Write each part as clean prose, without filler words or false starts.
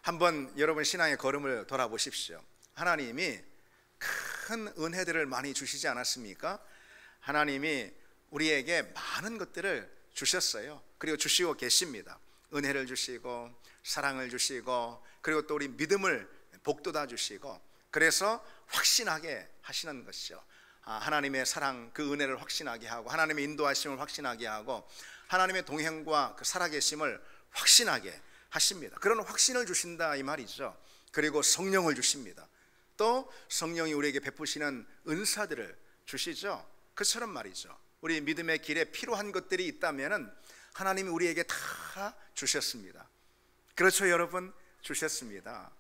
한번 여러분 신앙의 걸음을 돌아보십시오. 하나님이 큰 은혜들을 많이 주시지 않았습니까? 하나님이 우리에게 많은 것들을 주셨어요. 그리고 주시고 계십니다. 은혜를 주시고 사랑을 주시고 그리고 또 우리 믿음을 복돋아 주시고, 그래서 확신하게 하시는 것이죠. 하나님의 사랑, 그 은혜를 확신하게 하고, 하나님의 인도하심을 확신하게 하고, 하나님의 동행과 그 살아계심을 확신하게 하십니다. 그런 확신을 주신다 이 말이죠. 그리고 성령을 주십니다. 또 성령이 우리에게 베푸시는 은사들을 주시죠. 그처럼 말이죠, 우리 믿음의 길에 필요한 것들이 있다면 하나님이 우리에게 다 주셨습니다. 그렇죠 여러분? 주셨습니다.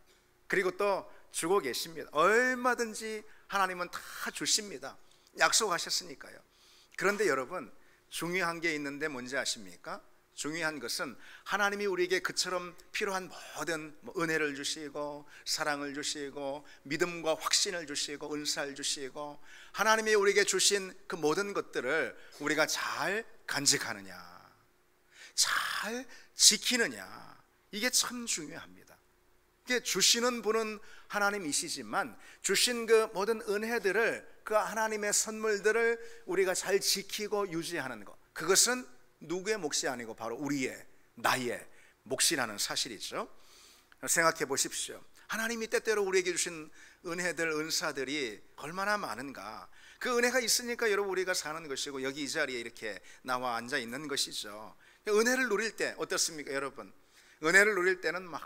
그리고 또 주고 계십니다. 얼마든지 하나님은 다 주십니다. 약속하셨으니까요. 그런데 여러분, 중요한 게 있는데 뭔지 아십니까? 중요한 것은 하나님이 우리에게 그처럼 필요한 모든 은혜를 주시고 사랑을 주시고 믿음과 확신을 주시고 은사를 주시고, 하나님이 우리에게 주신 그 모든 것들을 우리가 잘 간직하느냐, 잘 지키느냐, 이게 참 중요합니다. 이게 주시는 분은 하나님이시지만 주신 그 모든 은혜들을, 그 하나님의 선물들을 우리가 잘 지키고 유지하는 것, 그것은 누구의 몫이 아니고 바로 우리의, 나의 몫이라는 사실이죠. 생각해 보십시오. 하나님이 때때로 우리에게 주신 은혜들, 은사들이 얼마나 많은가. 그 은혜가 있으니까 여러분 우리가 사는 것이고 여기 이 자리에 이렇게 나와 앉아 있는 것이죠. 은혜를 누릴 때 어떻습니까 여러분? 은혜를 누릴 때는 막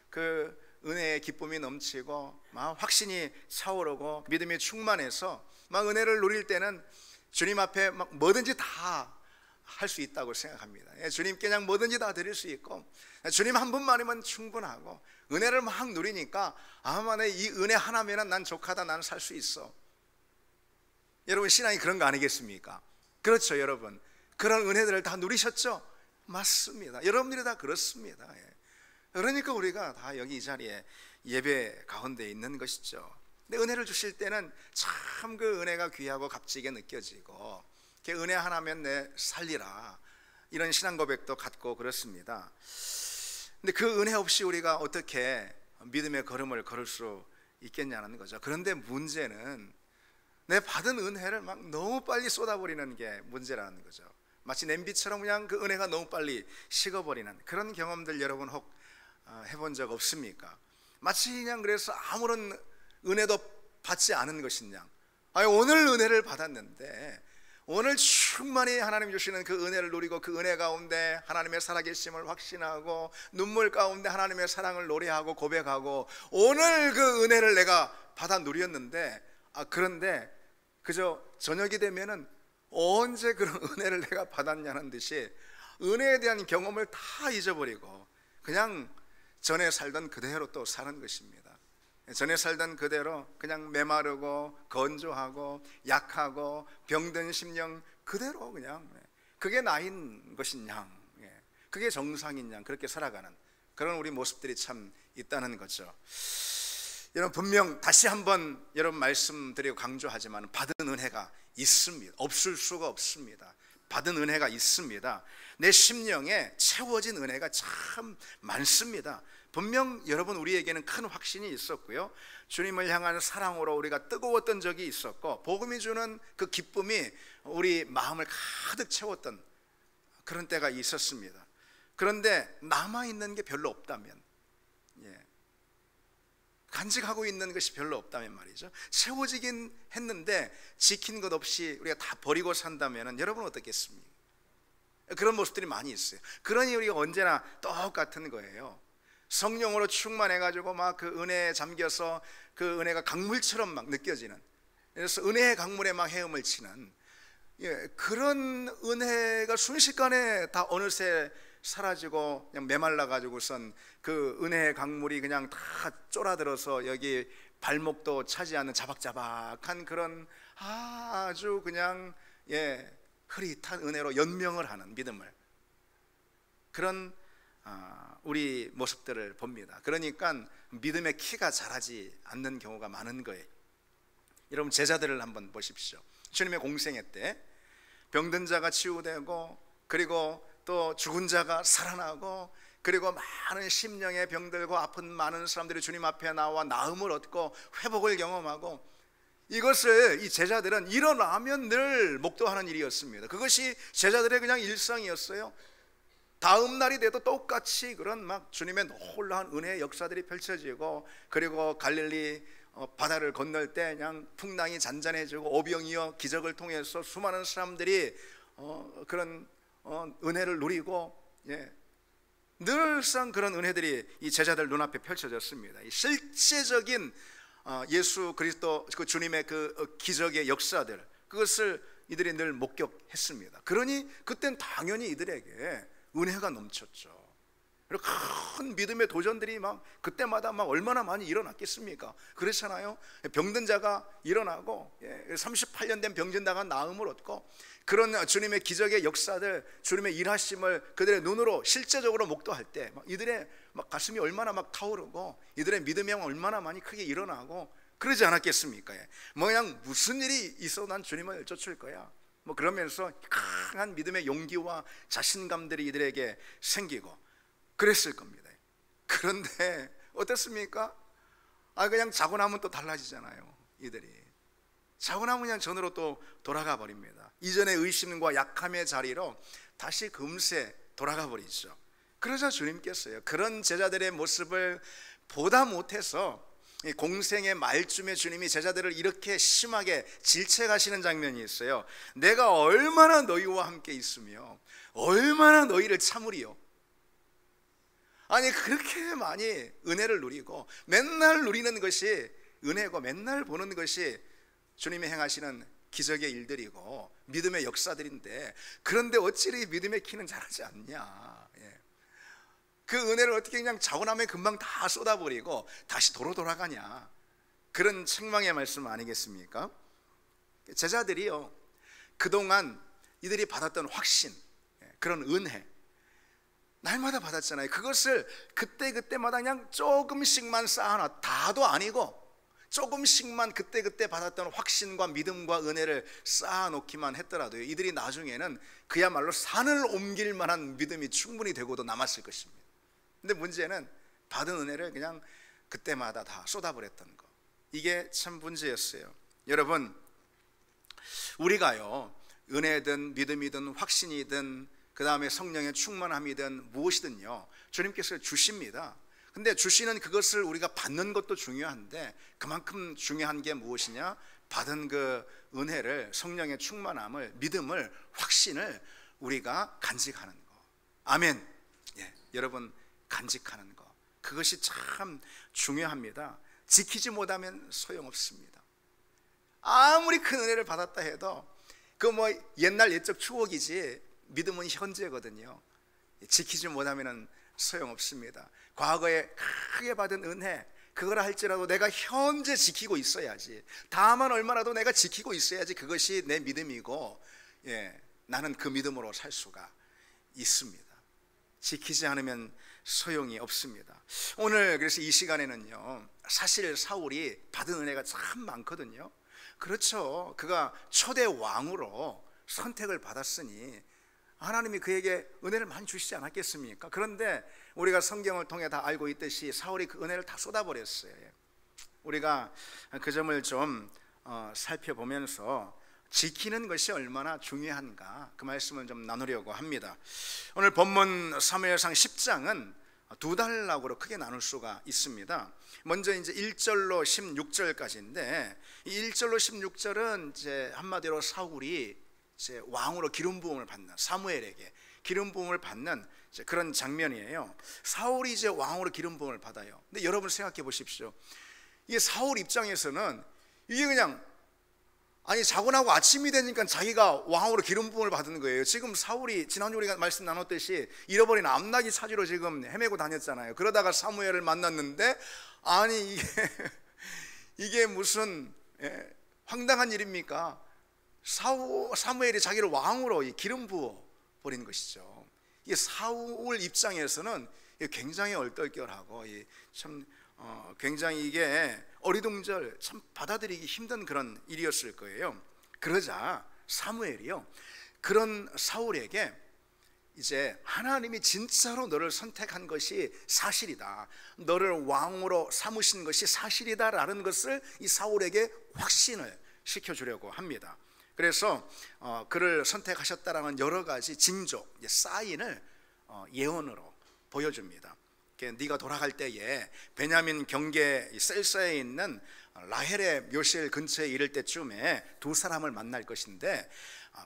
그 은혜의 기쁨이 넘치고 막 확신이 차오르고 믿음이 충만해서 막 은혜를 누릴 때는 주님 앞에 막 뭐든지 다 할 수 있다고 생각합니다. 주님께 그냥 뭐든지 다 드릴 수 있고, 주님 한 분만이면 충분하고, 은혜를 막 누리니까 아마 이 은혜 하나면 난 족하다, 난 살 수 있어. 여러분 신앙이 그런 거 아니겠습니까? 그렇죠 여러분? 그런 은혜들을 다 누리셨죠? 맞습니다. 여러분들이 다 그렇습니다. 그러니까 우리가 다 여기 이 자리에 예배 가운데 있는 것이죠. 근데 은혜를 주실 때는 참 그 은혜가 귀하고 값지게 느껴지고, 은혜 하나면 내 살리라, 이런 신앙 고백도 갖고 그렇습니다. 근데 그 은혜 없이 우리가 어떻게 믿음의 걸음을 걸을 수 있겠냐는 거죠. 그런데 문제는 내 받은 은혜를 막 너무 빨리 쏟아버리는 게 문제라는 거죠. 마치 냄비처럼 그냥 그 은혜가 너무 빨리 식어버리는 그런 경험들 여러분 혹 해본 적 없습니까? 마치 그냥 그래서 아무런 은혜도 받지 않은 것인 양, 오늘 은혜를 받았는데 오늘 충만히 하나님 주시는 그 은혜를 누리고, 그 은혜 가운데 하나님의 살아계심을 확신하고 눈물 가운데 하나님의 사랑을 노래하고 고백하고, 오늘 그 은혜를 내가 받아 누렸는데, 그런데 그저 저녁이 되면은 언제 그런 은혜를 내가 받았냐는 듯이 은혜에 대한 경험을 다 잊어버리고 그냥 전에 살던 그대로 또 사는 것입니다. 전에 살던 그대로 그냥 메마르고 건조하고 약하고 병든 심령 그대로 그냥, 그게 나인 것인 양, 그게 정상인 양, 그렇게 살아가는 그런 우리 모습들이 참 있다는 거죠. 여러분 분명 다시 한번 여러분 말씀드리고 강조하지만 받은 은혜가 있습니다. 없을 수가 없습니다. 받은 은혜가 있습니다. 내 심령에 채워진 은혜가 참 많습니다. 분명 여러분 우리에게는 큰 확신이 있었고요, 주님을 향한 사랑으로 우리가 뜨거웠던 적이 있었고, 복음이 주는 그 기쁨이 우리 마음을 가득 채웠던 그런 때가 있었습니다. 그런데 남아있는 게 별로 없다면, 간직하고 있는 것이 별로 없다면 말이죠, 채워지긴 했는데 지킨 것 없이 우리가 다 버리고 산다면 여러분 어떻겠습니까? 그런 모습들이 많이 있어요. 그러니 우리가 언제나 똑같은 거예요. 성령으로 충만해가지고 막 그 은혜에 잠겨서 그 은혜가 강물처럼 막 느껴지는, 그래서 은혜의 강물에 막 헤엄을 치는, 그런 은혜가 순식간에 다 어느새 사라지고 그냥 메말라가지고선 그 은혜의 강물이 그냥 다 쫄아들어서 여기 발목도 차지 않는 자박자박한 그런 아주 그냥 흐릿한 은혜로 연명을 하는 믿음을, 그런 우리 모습들을 봅니다. 그러니까 믿음의 키가 자라지 않는 경우가 많은 거예요. 여러분 제자들을 한번 보십시오. 주님의 공생애 때 병든 자가 치유되고, 그리고 또 죽은 자가 살아나고, 그리고 많은 심령의 병들고 아픈 많은 사람들이 주님 앞에 나와 나음을 얻고 회복을 경험하고, 이것을 이 제자들은 일어나면 늘 목도하는 일이었습니다. 그것이 제자들의 그냥 일상이었어요. 다음 날이 돼도 똑같이 그런 막 주님의 놀라운 은혜의 역사들이 펼쳐지고, 그리고 갈릴리 바다를 건널 때 그냥 풍랑이 잔잔해지고 오병이어 기적을 통해서 수많은 사람들이 그런 은혜를 누리고, 늘상 그런 은혜들이 이 제자들 눈앞에 펼쳐졌습니다. 이 실제적인 예수 그리스도 그 주님의 그 기적의 역사들, 그것을 이들이 늘 목격했습니다. 그러니 그땐 당연히 이들에게 은혜가 넘쳤죠. 그리고 큰 믿음의 도전들이 막 그때마다 막 얼마나 많이 일어났겠습니까? 그렇잖아요. 병든 자가 일어나고 38년 된 병든 자가 나음을 얻고, 그런 주님의 기적의 역사들, 주님의 일하심을 그들의 눈으로 실제적으로 목도할 때 이들의 막 가슴이 얼마나 막 타오르고, 이들의 믿음이 얼마나 많이 크게 일어나고 그러지 않았겠습니까? 그냥 무슨 일이 있어도 난 주님을 쫓을 거야, 그러면서 강한 믿음의 용기와 자신감들이 이들에게 생기고 그랬을 겁니다. 그런데 어떻습니까? 그냥 자고 나면 또 달라지잖아요. 이들이 자고 나면 그냥 전으로 또 돌아가 버립니다. 이전의 의심과 약함의 자리로 다시 금세 돌아가 버리죠. 그러자 주님께서요, 그런 제자들의 모습을 보다 못해서 공생의 말쯤에 주님이 제자들을 이렇게 심하게 질책하시는 장면이 있어요. 내가 얼마나 너희와 함께 있으며 얼마나 너희를 참으리요. 아니, 그렇게 많이 은혜를 누리고 맨날 누리는 것이 은혜고, 맨날 보는 것이 주님이 행하시는 기적의 일들이고 믿음의 역사들인데, 그런데 어찌리 믿음의 키는 자라지 않냐. 그 은혜를 어떻게 그냥 자고 나면 금방 다 쏟아버리고 다시 도로 돌아가냐. 그런 책망의 말씀 아니겠습니까? 제자들이요, 그동안 이들이 받았던 확신, 그런 은혜 날마다 받았잖아요. 그것을 그때마다 그냥 조금씩만 쌓아놔, 다도 아니고 조금씩만 그때 받았던 확신과 믿음과 은혜를 쌓아놓기만 했더라도 이들이 나중에는 그야말로 산을 옮길 만한 믿음이 충분히 되고도 남았을 것입니다. 근데 문제는 받은 은혜를 그냥 그때마다 다 쏟아버렸던 거, 이게 참 문제였어요. 여러분, 우리가요, 은혜든 믿음이든 확신이든 그 다음에 성령의 충만함이든 무엇이든요, 주님께서 주십니다. 근데 주시는 그것을 우리가 받는 것도 중요한데, 그만큼 중요한 게 무엇이냐? 받은 그 은혜를, 성령의 충만함을, 믿음을, 확신을 우리가 간직하는 거. 아멘. 여러분, 간직하는 거, 그것이 참 중요합니다. 지키지 못하면 소용없습니다. 아무리 큰 은혜를 받았다 해도 그 옛날 옛적 추억이지 믿음은 현재거든요. 지키지 못하면 소용없습니다. 과거에 크게 받은 은혜, 그걸 할지라도 내가 현재 지키고 있어야지, 다만 얼마라도 내가 지키고 있어야지 그것이 내 믿음이고, 나는 그 믿음으로 살 수가 있습니다. 지키지 않으면 소용이 없습니다. 오늘 그래서 이 시간에는요, 사실 사울이 받은 은혜가 참 많거든요. 그렇죠. 그가 초대 왕으로 선택을 받았으니 하나님이 그에게 은혜를 많이 주시지 않았겠습니까? 그런데 우리가 성경을 통해 다 알고 있듯이 사울이 그 은혜를 다 쏟아버렸어요. 우리가 그 점을 좀 살펴보면서 지키는 것이 얼마나 중요한가, 그 말씀을 좀 나누려고 합니다. 오늘 본문 사무엘상 10장은 두 단락으로 크게 나눌 수가 있습니다. 먼저 이제 1절로 16절까지인데, 이 1절로 16절은 이제 한마디로 사울이 이제 왕으로 기름 부음을 받는, 사무엘에게 기름 부음을 받는 이제 그런 장면이에요. 사울이 이제 왕으로 기름 부음을 받아요. 근데 여러분 생각해 보십시오. 이게 사울 입장에서는 이게 그냥, 아니, 자고 나고 아침이 되니까 자기가 왕으로 기름 부음을 받은 거예요. 지금 사울이 지난주 우리가 말씀 나눴듯이 잃어버린 암나귀 찾으러 지금 헤매고 다녔잖아요. 그러다가 사무엘을 만났는데, 아니 이게 무슨 황당한 일입니까? 사무엘이 자기를 왕으로 기름 부어 버린 것이죠. 이게 사울 입장에서는 굉장히 얼떨결하고 참 굉장히 이게 어리둥절, 참 받아들이기 힘든 그런 일이었을 거예요. 그러자 사무엘이요, 그런 사울에게 이제 하나님이 진짜로 너를 선택한 것이 사실이다, 너를 왕으로 삼으신 것이 사실이다라는 것을 이 사울에게 확신을 시켜주려고 합니다. 그래서 그를 선택하셨다라는 여러 가지 징조, 사인을 예언으로 보여줍니다. 네가 돌아갈 때에 베냐민 경계 셀사에 있는 라헬의 묘실 근처에 이를 때쯤에 두 사람을 만날 것인데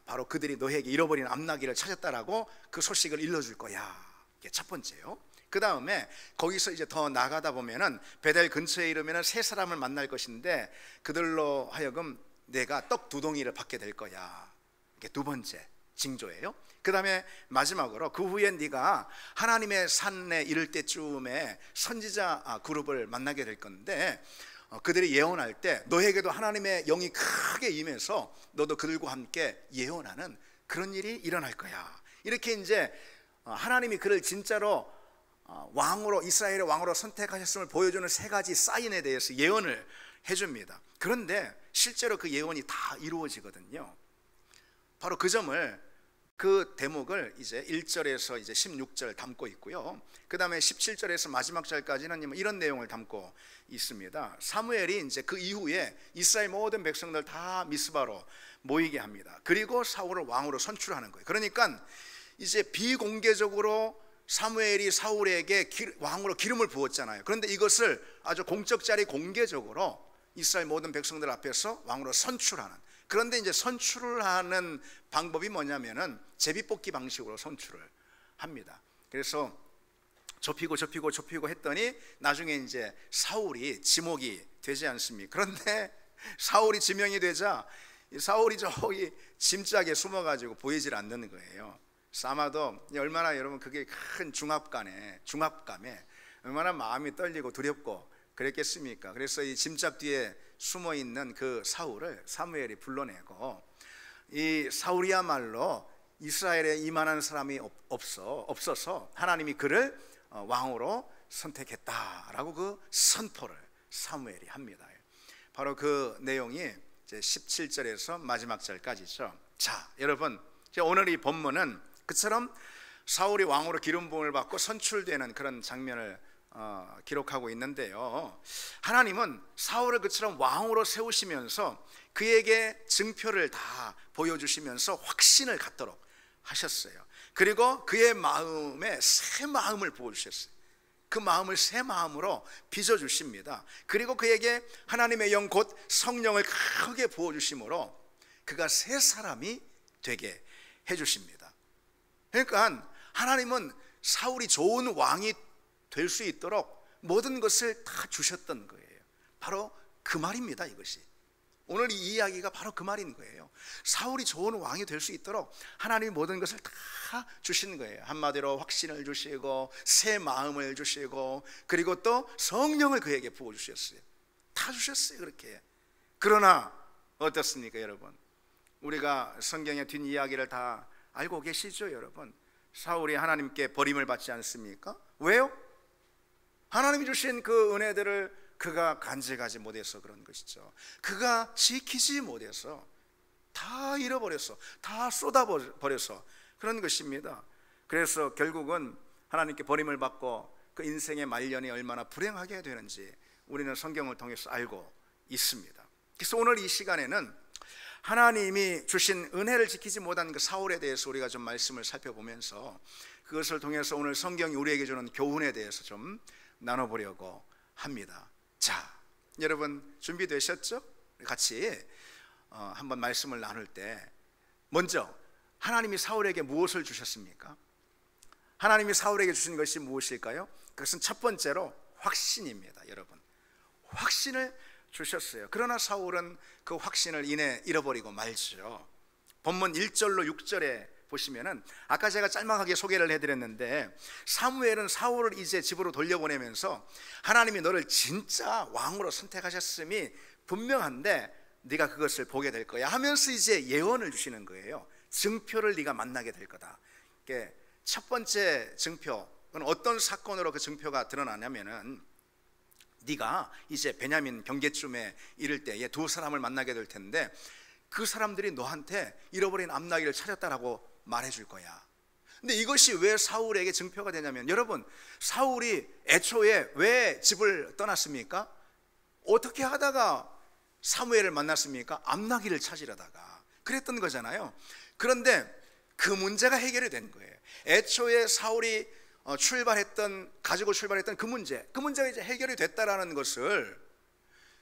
바로 그들이 너에게 잃어버린 암나귀를 찾았다라고 그 소식을 일러줄 거야. 이게 첫 번째요. 그 다음에 거기서 이제 더 나가다 보면은 베델 근처에 이르면은 세 사람을 만날 것인데 그들로 하여금 내가 떡 두 덩이를 받게 될 거야. 이게 두 번째 징조예요. 그 다음에 마지막으로 그 후에 네가 하나님의 산에 이를 때쯤에 선지자 그룹을 만나게 될 건데 그들이 예언할 때 너에게도 하나님의 영이 크게 임해서 너도 그들과 함께 예언하는 그런 일이 일어날 거야. 이렇게 이제 하나님이 그를 진짜로 왕으로, 이스라엘의 왕으로 선택하셨음을 보여주는 세 가지 사인에 대해서 예언을 해줍니다. 그런데 실제로 그 예언이 다 이루어지거든요. 바로 그 점을, 그 대목을 이제 1절에서 이제 16절 담고 있고요. 그 다음에 17절에서 마지막 절까지는 이런 내용을 담고 있습니다. 사무엘이 이제 그 이후에 이스라엘 모든 백성들 다 미스바로 모이게 합니다. 그리고 사울을 왕으로 선출하는 거예요. 그러니까 이제 비공개적으로 사무엘이 사울에게 왕으로 기름을 부었잖아요. 그런데 이것을 아주 공적 자리 공개적으로 이스라엘 모든 백성들 앞에서 왕으로 선출하는, 그런데 이제 선출을 하는 방법이 뭐냐면은 제비뽑기 방식으로 선출을 합니다. 그래서 좁히고 했더니 나중에 이제 사울이 지목이 되지 않습니까? 그런데 사울이 지명이 되자 사울이 저기 짐짝에 숨어가지고 보이질 않는 거예요. 아마도 얼마나 여러분 그게 큰 중압감에 얼마나 마음이 떨리고 두렵고 그랬겠습니까? 그래서 이 짐짝 뒤에 숨어 있는 그 사울을 사무엘이 불러내고, 이 사울이야말로 이스라엘에 이만한 사람이 없어서 하나님이 그를 왕으로 선택했다라고 그 선포를 사무엘이 합니다. 바로 그 내용이 이제 17절에서 마지막 절까지죠. 자, 여러분, 오늘 이 본문은 그처럼 사울이 왕으로 기름 부음을 받고 선출되는 그런 장면을 기록하고 있는데요, 하나님은 사울을 그처럼 왕으로 세우시면서 그에게 증표를 다 보여주시면서 확신을 갖도록 하셨어요. 그리고 그의 마음에 새 마음을 부어주셨어요. 그 마음을 새 마음으로 빚어주십니다. 그리고 그에게 하나님의 영 곧 성령을 크게 부어주심으로 그가 새 사람이 되게 해주십니다. 그러니까 하나님은 사울이 좋은 왕이 될 수 있도록 모든 것을 다 주셨던 거예요. 바로 그 말입니다. 이것이 오늘 이 이야기가 바로 그 말인 거예요. 사울이 좋은 왕이 될 수 있도록 하나님이 모든 것을 다 주신 거예요. 한마디로 확신을 주시고 새 마음을 주시고 그리고 또 성령을 그에게 부어주셨어요. 다 주셨어요. 그렇게. 그러나 어떻습니까 여러분? 우리가 성경의 뒷이야기를 다 알고 계시죠 여러분? 사울이 하나님께 버림을 받지 않습니까? 왜요? 하나님이 주신 그 은혜들을 그가 간직하지 못해서 그런 것이죠. 그가 지키지 못해서 다 잃어버려서 다 쏟아버려서 그런 것입니다. 그래서 결국은 하나님께 버림을 받고 그 인생의 말년이 얼마나 불행하게 되는지 우리는 성경을 통해서 알고 있습니다. 그래서 오늘 이 시간에는 하나님이 주신 은혜를 지키지 못한 그 사울에 대해서 우리가 좀 말씀을 살펴보면서 그것을 통해서 오늘 성경이 우리에게 주는 교훈에 대해서 좀 나눠보려고 합니다. 자, 여러분 준비되셨죠? 같이 한번 말씀을 나눌 때 먼저 하나님이 사울에게 무엇을 주셨습니까? 하나님이 사울에게 주신 것이 무엇일까요? 그것은 첫 번째로 확신입니다. 여러분, 확신을 주셨어요. 그러나 사울은 그 확신을 이내 잃어버리고 말죠. 본문 1절로 6절에 보시면은 아까 제가 짤막하게 소개를 해드렸는데 사무엘은 사울을 이제 집으로 돌려보내면서 하나님이 너를 진짜 왕으로 선택하셨음이 분명한데 네가 그것을 보게 될 거야 하면서 이제 예언을 주시는 거예요. 증표를 네가 만나게 될 거다. 첫 번째 증표는 어떤 사건으로 그 증표가 드러나냐면은 네가 이제 베냐민 경계쯤에 이를 때에 두 사람을 만나게 될 텐데 그 사람들이 너한테 잃어버린 암나귀를 찾았다라고 말해줄 거야. 근데 이것이 왜 사울에게 증표가 되냐면, 여러분, 사울이 애초에 왜 집을 떠났습니까? 어떻게 하다가 사무엘을 만났습니까? 암나기를 찾으려다가 그랬던 거잖아요. 그런데 그 문제가 해결이 된 거예요. 애초에 사울이 가지고 출발했던 그 문제가 이제 해결이 됐다라는 것을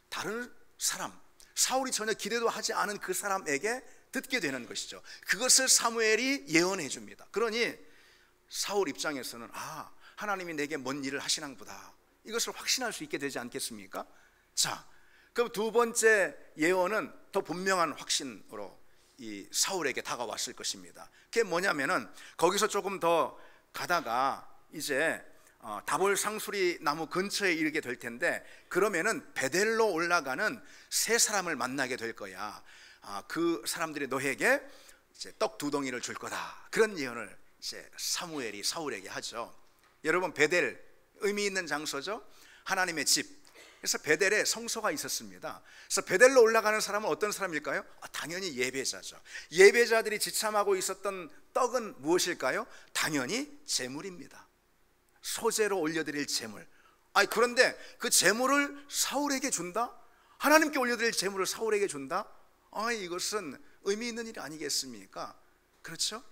다른 사람, 사울이 전혀 기대도 하지 않은 그 사람에게 듣게 되는 것이죠. 그것을 사무엘이 예언해 줍니다. 그러니 사울 입장에서는 하나님이 내게 뭔 일을 하시나 보다, 이것을 확신할 수 있게 되지 않겠습니까? 자, 그럼 두 번째 예언은 더 분명한 확신으로 이 사울에게 다가왔을 것입니다. 그게 뭐냐면은, 거기서 조금 더 가다가 이제 다볼 상수리 나무 근처에 이르게 될 텐데, 그러면은 베델로 올라가는 세 사람을 만나게 될 거야. 그 사람들이 너에게 이제 떡 2덩이를 줄 거다, 그런 예언을 이제 사무엘이 사울에게 하죠. 여러분, 베델 의미 있는 장소죠. 하나님의 집. 그래서 베델에 성소가 있었습니다. 그래서 베델로 올라가는 사람은 어떤 사람일까요? 당연히 예배자죠. 예배자들이 지참하고 있었던 떡은 무엇일까요? 당연히 제물입니다. 소제로 올려드릴 제물. 그런데 그 제물을 사울에게 준다? 하나님께 올려드릴 제물을 사울에게 준다? 이것은 의미 있는 일이 아니겠습니까? 그렇죠?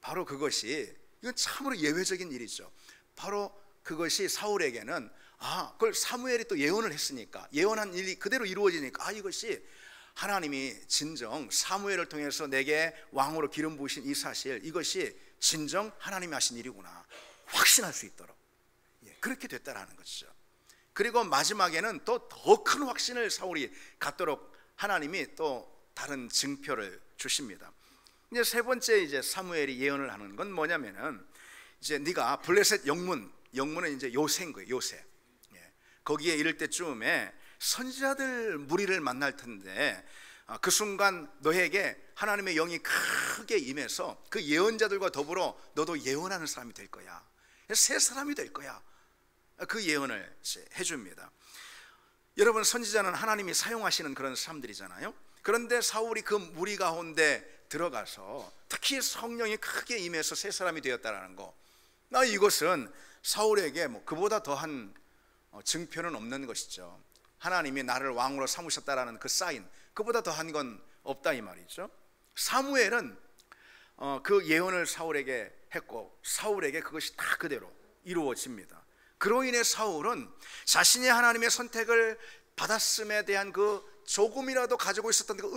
바로 그것이, 이건 참으로 예외적인 일이죠. 바로 그것이 사울에게는, 그걸 사무엘이 또 예언을 했으니까, 예언한 일이 그대로 이루어지니까, 이것이 하나님이 진정 사무엘을 통해서 내게 왕으로 기름 부으신 이 사실, 이것이 진정 하나님이 하신 일이구나 확신할 수 있도록, 그렇게 됐다라는 것이죠. 그리고 마지막에는 또 더 큰 확신을 사울이 갖도록 하나님이 또 다른 증표를 주십니다. 이제 세 번째 이제 사무엘이 예언을 하는 건 뭐냐면은, 이제 네가 블레셋 영문은 이제 요새인 거예요. 요새. 거기에 이를 때쯤에 선지자들 무리를 만날 텐데, 그 순간 너에게 하나님의 영이 크게 임해서 그 예언자들과 더불어 너도 예언하는 사람이 될 거야. 새 사람이 될 거야. 그 예언을 해줍니다. 여러분, 선지자는 하나님이 사용하시는 그런 사람들이잖아요. 그런데 사울이 그 무리 가운데 들어가서 특히 성령이 크게 임해서 새 사람이 되었다라는 거, 이것은 사울에게 그보다 더한 증표는 없는 것이죠. 하나님이 나를 왕으로 삼으셨다라는 그 사인, 그보다 더한 건 없다 이 말이죠. 사무엘은 그 예언을 사울에게 했고, 사울에게 그것이 다 그대로 이루어집니다. 그로 인해 사울은 자신이 하나님의 선택을 받았음에 대한 그 조금이라도 가지고 있었던 그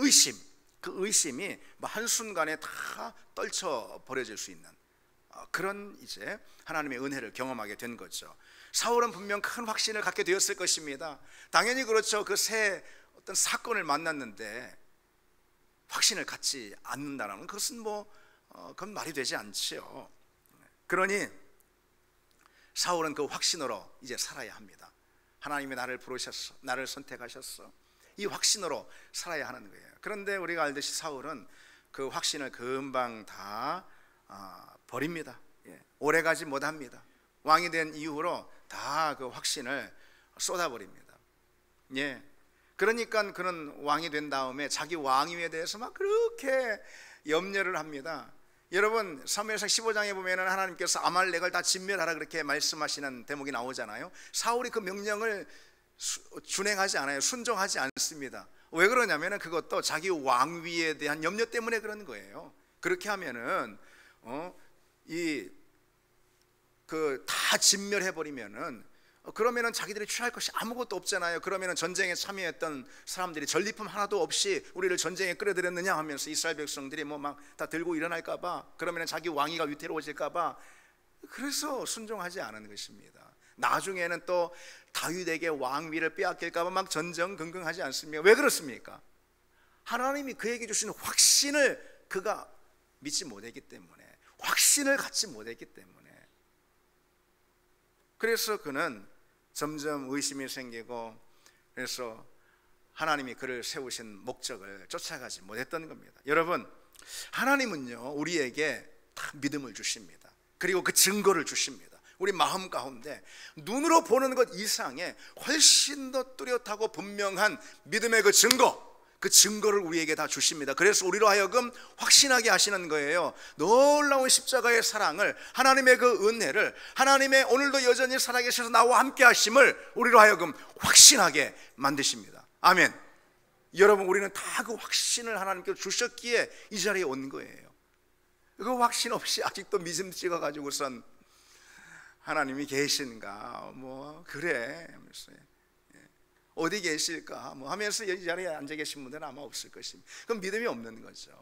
의심이 한순간에 다 떨쳐 버려질 수 있는 그런 이제 하나님의 은혜를 경험하게 된 거죠. 사울은 분명 큰 확신을 갖게 되었을 것입니다. 당연히 그렇죠. 그 새 어떤 사건을 만났는데 확신을 갖지 않는다는 것은 그건 말이 되지 않지요. 그러니 사울은 그 확신으로 이제 살아야 합니다. 하나님이 나를 부르셨어, 나를 선택하셨어, 이 확신으로 살아야 하는 거예요. 그런데 우리가 알듯이 사울은 그 확신을 금방 다 버립니다. 오래가지 못합니다. 왕이 된 이후로 다 그 확신을 쏟아버립니다. 그러니까 그는 왕이 된 다음에 자기 왕위에 대해서 막 그렇게 염려를 합니다. 여러분, 사무엘상 15장에 보면은 하나님께서 아말렉을 다 진멸하라 그렇게 말씀하시는 대목이 나오잖아요. 사울이 그 명령을 준행하지 않아요. 순종하지 않습니다. 왜 그러냐면은 그것도 자기 왕위에 대한 염려 때문에 그런 거예요. 그렇게 하면은 다 진멸해 버리면은, 그러면은 자기들이 취할 것이 아무것도 없잖아요. 그러면은 전쟁에 참여했던 사람들이 전리품 하나도 없이 우리를 전쟁에 끌어들였느냐 하면서 이스라엘 백성들이 막 다 들고 일어날까 봐, 그러면은 자기 왕위가 위태로워질까 봐, 그래서 순종하지 않은 것입니다. 나중에는 또 다윗에게 왕위를 빼앗길까 봐 막 전전긍긍하지 않습니까? 왜 그렇습니까? 하나님이 그에게 주신 확신을 그가 믿지 못했기 때문에, 확신을 갖지 못했기 때문에, 그래서 그는 점점 의심이 생기고, 그래서 하나님이 그를 세우신 목적을 쫓아가지 못했던 겁니다. 여러분, 하나님은요 우리에게 다 믿음을 주십니다. 그리고 그 증거를 주십니다. 우리 마음 가운데 눈으로 보는 것 이상의 훨씬 더 뚜렷하고 분명한 믿음의 그 증거, 그 증거를 우리에게 다 주십니다. 그래서 우리로 하여금 확신하게 하시는 거예요. 놀라운 십자가의 사랑을, 하나님의 그 은혜를, 하나님의 오늘도 여전히 살아계셔서 나와 함께 하심을 우리로 하여금 확신하게 만드십니다. 아멘. 여러분, 우리는 다 그 확신을 하나님께서 주셨기에 이 자리에 온 거예요. 그 확신 없이 아직도 믿음 찍어가지고선 하나님이 계신가 뭐 그래 하면서 어디 계실까 뭐 하면서 이 자리에 앉아 계신 분들은 아마 없을 것입니다. 그럼 믿음이 없는 거죠.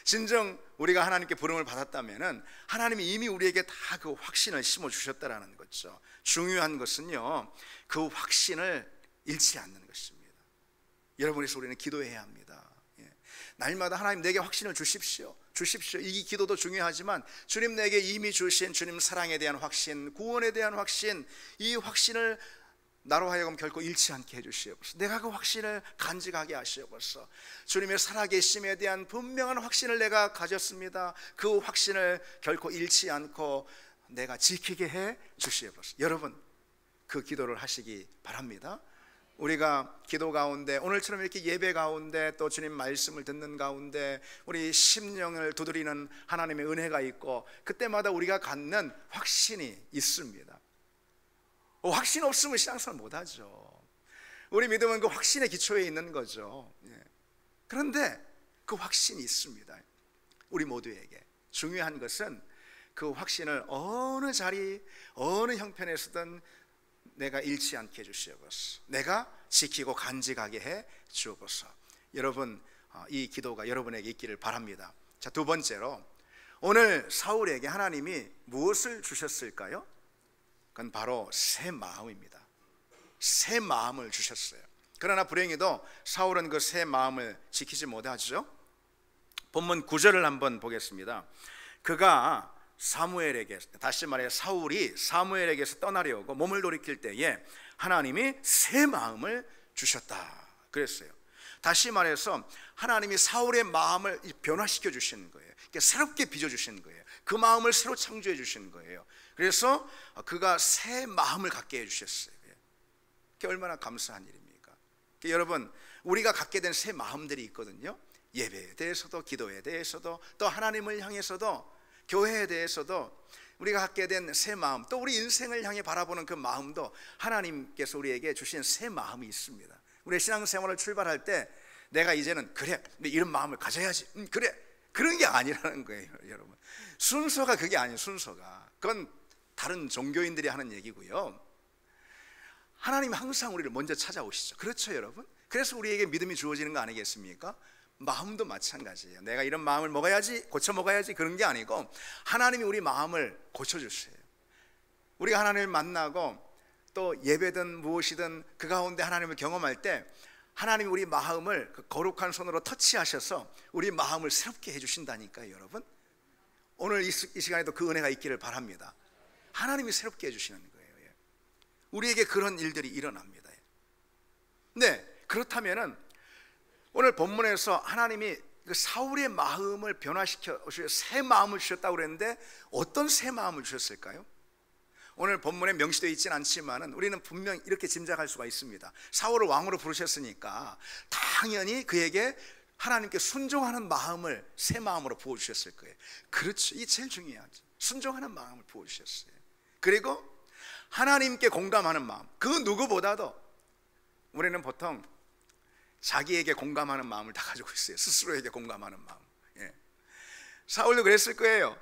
진정 우리가 하나님께 부름을 받았다면은 하나님이 이미 우리에게 다 그 확신을 심어 주셨다라는 거죠. 중요한 것은요, 그 확신을 잃지 않는 것입니다. 여러분에서 우리는 기도해야 합니다. 날마다 하나님 내게 확신을 주십시오. 이 기도도 중요하지만 주님 내게 이미 주신 주님 사랑에 대한 확신, 구원에 대한 확신, 이 확신을 나로 하여금 결코 잃지 않게 해주시옵소서. 내가 그 확신을 간직하게 하시옵소서. 주님의 살아계심에 대한 분명한 확신을 내가 가졌습니다. 그 확신을 결코 잃지 않고 내가 지키게 해 주시옵소서. 여러분, 그 기도를 하시기 바랍니다. 우리가 기도 가운데, 오늘처럼 이렇게 예배 가운데 또 주님 말씀을 듣는 가운데 우리 심령을 두드리는 하나님의 은혜가 있고, 그때마다 우리가 갖는 확신이 있습니다. 확신 없으면 신앙생활 못하죠. 우리 믿음은 그 확신의 기초에 있는 거죠. 그런데 그 확신이 있습니다. 우리 모두에게 중요한 것은 그 확신을 어느 자리, 어느 형편에서든 내가 잃지 않게 해주시옵소서. 내가 지키고 간직하게 해 주옵소서. 여러분, 이 기도가 여러분에게 있기를 바랍니다. 자, 두 번째로, 오늘 사울에게 하나님이 무엇을 주셨을까요? 그건 바로 새 마음입니다. 새 마음을 주셨어요. 그러나 불행히도 사울은 그 새 마음을 지키지 못하죠. 본문 9절을 한번 보겠습니다. 그가 사무엘에게, 다시 말해 사울이 사무엘에게서 떠나려고 몸을 돌이킬 때에 하나님이 새 마음을 주셨다 그랬어요. 다시 말해서 하나님이 사울의 마음을 변화시켜 주시는 거예요. 그러니까 새롭게 빚어 주시는 거예요. 그 마음을 새로 창조해 주시는 거예요. 그래서 그가 새 마음을 갖게 해 주셨어요. 그게 얼마나 감사한 일입니까? 그러니까 여러분, 우리가 갖게 된 새 마음들이 있거든요. 예배에 대해서도, 기도에 대해서도, 또 하나님을 향해서도, 교회에 대해서도 우리가 갖게 된 새 마음, 또 우리 인생을 향해 바라보는 그 마음도 하나님께서 우리에게 주신 새 마음이 있습니다. 우리의 신앙생활을 출발할 때 내가 이제는 그래, 이런 마음을 가져야지, 그래, 그런 게 아니라는 거예요. 여러분, 순서가 그게 아니에요. 순서가 그건 다른 종교인들이 하는 얘기고요. 하나님이 항상 우리를 먼저 찾아오시죠. 그렇죠, 여러분? 그래서 우리에게 믿음이 주어지는 거 아니겠습니까? 마음도 마찬가지예요. 내가 이런 마음을 먹어야지, 고쳐 먹어야지, 그런 게 아니고 하나님이 우리 마음을 고쳐주세요. 우리가 하나님을 만나고 또 예배든 무엇이든 그 가운데 하나님을 경험할 때 하나님이 우리 마음을 그 거룩한 손으로 터치하셔서 우리 마음을 새롭게 해주신다니까요. 여러분, 오늘 이 시간에도 그 은혜가 있기를 바랍니다. 하나님이 새롭게 해주시는 거예요. 우리에게 그런 일들이 일어납니다. 네, 그렇다면은 오늘 본문에서 하나님이 그 사울의 마음을 변화시켜 새 마음을 주셨다고 그랬는데 어떤 새 마음을 주셨을까요? 오늘 본문에 명시되어 있지는 않지만 우리는 분명 이렇게 짐작할 수가 있습니다. 사울을 왕으로 부르셨으니까 당연히 그에게 하나님께 순종하는 마음을 새 마음으로 부어주셨을 거예요. 그렇죠, 이게 제일 중요하죠. 순종하는 마음을 부어주셨어요. 그리고 하나님께 공감하는 마음, 그 누구보다도 우리는 보통 자기에게 공감하는 마음을 다 가지고 있어요. 스스로에게 공감하는 마음. 사울도 그랬을 거예요.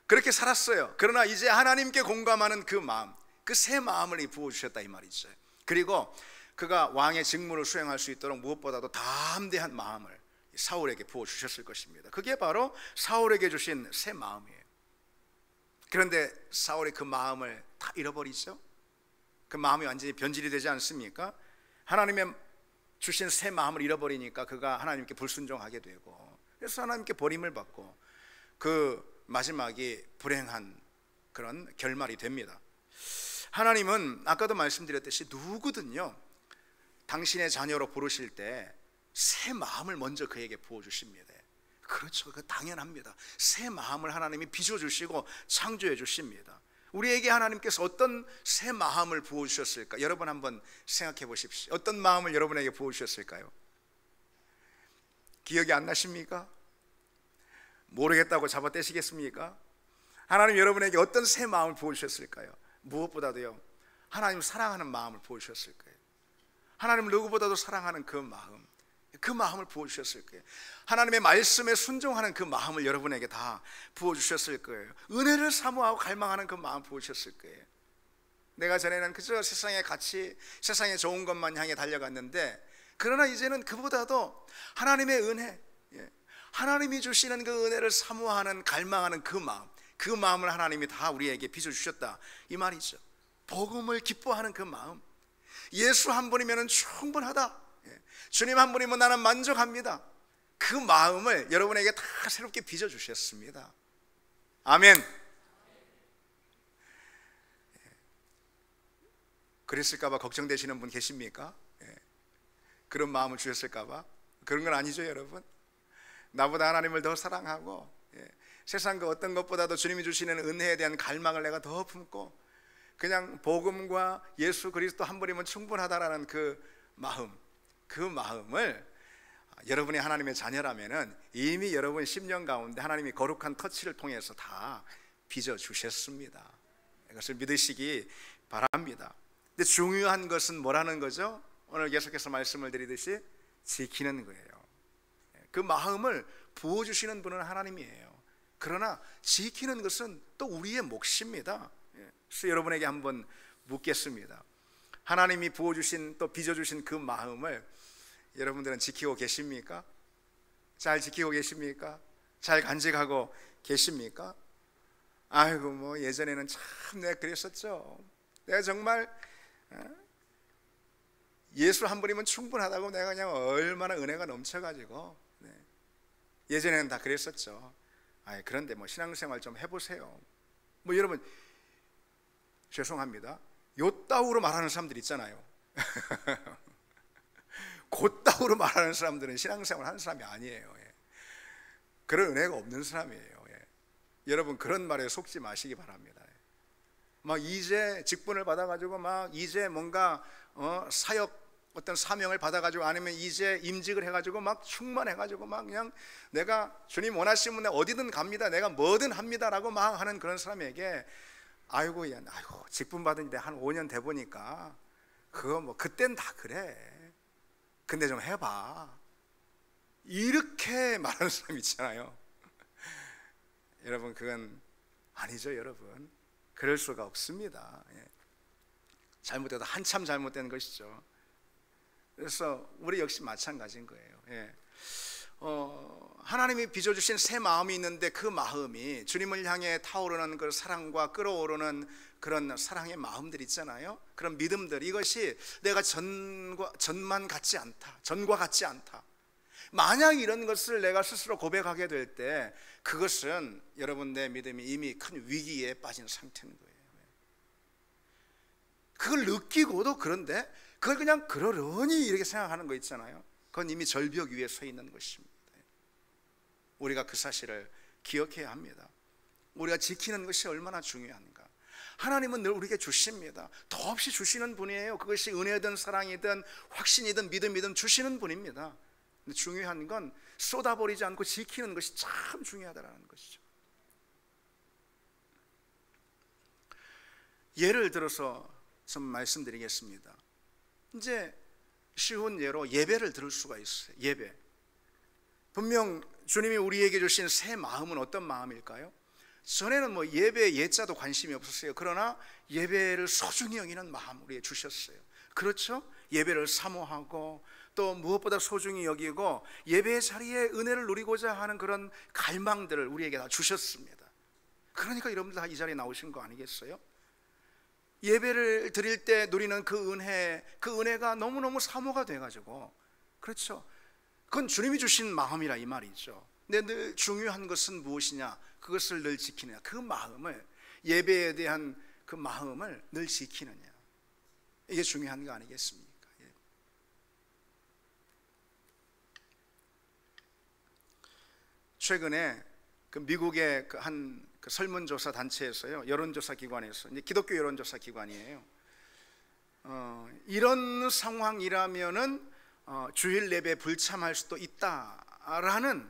그렇게 살았어요. 그러나 이제 하나님께 공감하는 그 마음, 그 새 마음을 부어주셨다 이 말이죠. 그리고 그가 왕의 직무를 수행할 수 있도록 무엇보다도 담대한 마음을 사울에게 부어주셨을 것입니다. 그게 바로 사울에게 주신 새 마음이에요. 그런데 사울이 그 마음을 다 잃어버리죠. 그 마음이 완전히 변질이 되지 않습니까? 하나님의 주신 새 마음을 잃어버리니까 그가 하나님께 불순종하게 되고, 그래서 하나님께 버림을 받고 그 마지막이 불행한 그런 결말이 됩니다. 하나님은 아까도 말씀드렸듯이 누구든요 당신의 자녀로 부르실 때 새 마음을 먼저 그에게 부어주십니다. 그렇죠, 그 당연합니다. 새 마음을 하나님이 빚어주시고 창조해 주십니다. 우리에게 하나님께서 어떤 새 마음을 부어주셨을까? 여러분 한번 생각해 보십시오. 어떤 마음을 여러분에게 부어주셨을까요? 기억이 안 나십니까? 모르겠다고 잡아떼시겠습니까? 하나님 여러분에게 어떤 새 마음을 부어주셨을까요? 무엇보다도요, 하나님 사랑하는 마음을 부어주셨을 거예요. 하나님을 누구보다도 사랑하는 그 마음을 부어주셨을 거예요. 하나님의 말씀에 순종하는 그 마음을 여러분에게 다 부어주셨을 거예요. 은혜를 사모하고 갈망하는 그 마음 부어주셨을 거예요. 내가 전에는 그저 세상의 가치, 세상의 좋은 것만 향해 달려갔는데, 그러나 이제는 그보다도 하나님의 은혜, 하나님이 주시는 그 은혜를 사모하는, 갈망하는 그 마음을 하나님이 다 우리에게 빚어주셨다, 이 말이죠. 복음을 기뻐하는 그 마음, 예수 한 분이면 충분하다, 주님 한 분이면 나는 만족합니다, 그 마음을 여러분에게 다 새롭게 빚어주셨습니다. 아멘. 그랬을까봐 걱정되시는 분 계십니까? 그런 마음을 주셨을까봐? 그런 건 아니죠, 여러분. 나보다 하나님을 더 사랑하고, 세상 그 어떤 것보다도 주님이 주시는 은혜에 대한 갈망을 내가 더 품고, 그냥 복음과 예수 그리스도 한 분이면 충분하다라는 그 마음을 여러분이 하나님의 자녀라면은 이미 여러분 심령 가운데 하나님이 거룩한 터치를 통해서 다 빚어주셨습니다. 이것을 믿으시기 바랍니다. 근데 중요한 것은 뭐라는 거죠? 오늘 계속해서 말씀을 드리듯이 지키는 거예요. 그 마음을 부어주시는 분은 하나님이에요. 그러나 지키는 것은 또 우리의 몫입니다. 그래서 여러분에게 한번 묻겠습니다. 하나님이 부어주신, 또 빚어주신 그 마음을 여러분들은 지키고 계십니까? 잘 지키고 계십니까? 잘 간직하고 계십니까? 아이고 뭐 예전에는 참 내가 그랬었죠. 내가 정말 예수 한 분이면 충분하다고 내가 그냥 얼마나 은혜가 넘쳐가지고, 예전에는 다 그랬었죠. 그런데 뭐 신앙생활 좀 해보세요. 뭐 여러분 죄송합니다, 요따구로 말하는 사람들 있잖아요. 곧따구로 말하는 사람들은 신앙생활 하는 사람이 아니에요. 그런 은혜가 없는 사람이에요. 여러분 그런 말에 속지 마시기 바랍니다. 막 이제 직분을 받아가지고 막 이제 뭔가 사역 어떤 사명을 받아가지고, 아니면 이제 임직을 해가지고 막 충만해가지고 막 그냥 내가 주님 원하시면 내가 어디든 갑니다, 내가 뭐든 합니다라고 막 하는 그런 사람에게 아이고 직분 받은 지 한 5년 돼 보니까 그거 뭐 그땐 다 그래, 근데 좀 해봐, 이렇게 말하는 사람 있잖아요. 여러분 그건 아니죠. 여러분 그럴 수가 없습니다. 잘못해도 한참 잘못된 것이죠. 그래서 우리 역시 마찬가지인 거예요. 하나님이 빚어주신 새 마음이 있는데, 그 마음이 주님을 향해 타오르는 그 사랑과 끓어오르는 그런 사랑의 마음들 있잖아요. 그런 믿음들, 이것이 내가 전과 같지 않다. 만약 이런 것을 내가 스스로 고백하게 될 때, 그것은 여러분 내 믿음이 이미 큰 위기에 빠진 상태인 거예요. 그걸 느끼고도, 그런데 그걸 그냥 그러려니 이렇게 생각하는 거 있잖아요. 그건 이미 절벽 위에 서 있는 것입니다. 우리가 그 사실을 기억해야 합니다. 우리가 지키는 것이 얼마나 중요한가. 하나님은 늘 우리에게 주십니다. 더없이 주시는 분이에요. 그것이 은혜든 사랑이든 확신이든 믿음이든 주시는 분입니다. 근데 중요한 건 쏟아버리지 않고 지키는 것이 참 중요하다는 것이죠. 예를 들어서 좀 말씀드리겠습니다. 이제 쉬운 예로 예배를 들을 수가 있어요. 예배. 분명 주님이 우리에게 주신 새 마음은 어떤 마음일까요? 전에는 뭐 예배 예자도 관심이 없었어요. 그러나 예배를 소중히 여기는 마음 우리에게 주셨어요. 그렇죠? 예배를 사모하고 또 무엇보다 소중히 여기고 예배의 자리에 은혜를 누리고자 하는 그런 갈망들을 우리에게 다 주셨습니다. 그러니까 여러분들 다 이 자리에 나오신 거 아니겠어요? 예배를 드릴 때 누리는 그 은혜가 너무너무 사모가 돼가지고, 그렇죠? 그건 주님이 주신 마음이라 이 말이죠. 근데 늘 중요한 것은 무엇이냐? 그것을 늘 지키느냐. 그 마음을, 예배에 대한 그 마음을 늘 지키느냐. 이게 중요한 거 아니겠습니까? 최근에 그 미국의 한 설문조사 단체에서요, 여론조사 기관에서, 이제 기독교 여론조사 기관이에요. 이런 상황이라면은 주일 예배 불참할 수도 있다 라는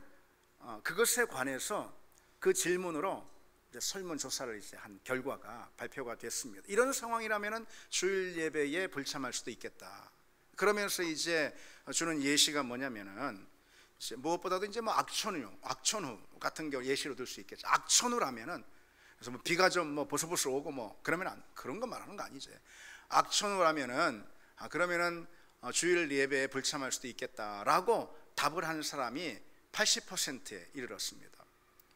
그것에 관해서 그 질문으로 이제 설문조사를 이제 한 결과가 발표가 됐습니다. 이런 상황이라면은 주일 예배에 불참할 수도 있겠다. 그러면서 이제 주는 예시가 뭐냐면은 이제 무엇보다도 이제 뭐 악천후 같은 경우 예시로 들 수 있겠죠. 악천후라면은 그래서 뭐 비가 좀 뭐 보슬보슬 오고 뭐 그러면 그런 거 말하는 거 아니죠. 악천후라면은 그러면은 주일 예배에 불참할 수도 있겠다라고 답을 한 사람이 80%에 이르렀습니다.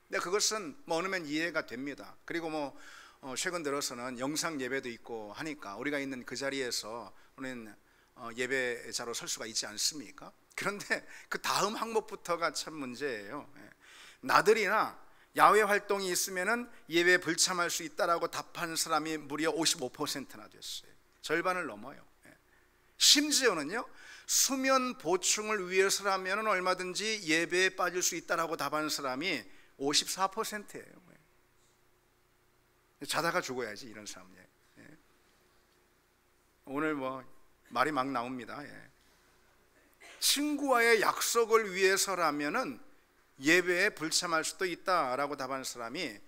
근데 그것은 뭐 어느 면 이해가 됩니다. 그리고 뭐 최근 들어서는 영상 예배도 있고 하니까 우리가 있는 그 자리에서 우리는 예배자로 설 수가 있지 않습니까? 그런데 그 다음 항목부터가 참 문제예요. 나들이나 야외 활동이 있으면은 예배에 불참할 수 있다라고 답한 사람이 무려 55%나 됐어요. 절반을 넘어요. 심지어는요, 수면 보충을 위해서라면 얼마든지 예배에 빠질 수 있다라고 답하는 사람이 54%예요. 자다가 죽어야지 이런 사람. 오늘 뭐 말이 막 나옵니다. 친구와의 약속을 위해서라면은 예배에 불참할 수도 있다라고 답하는 사람이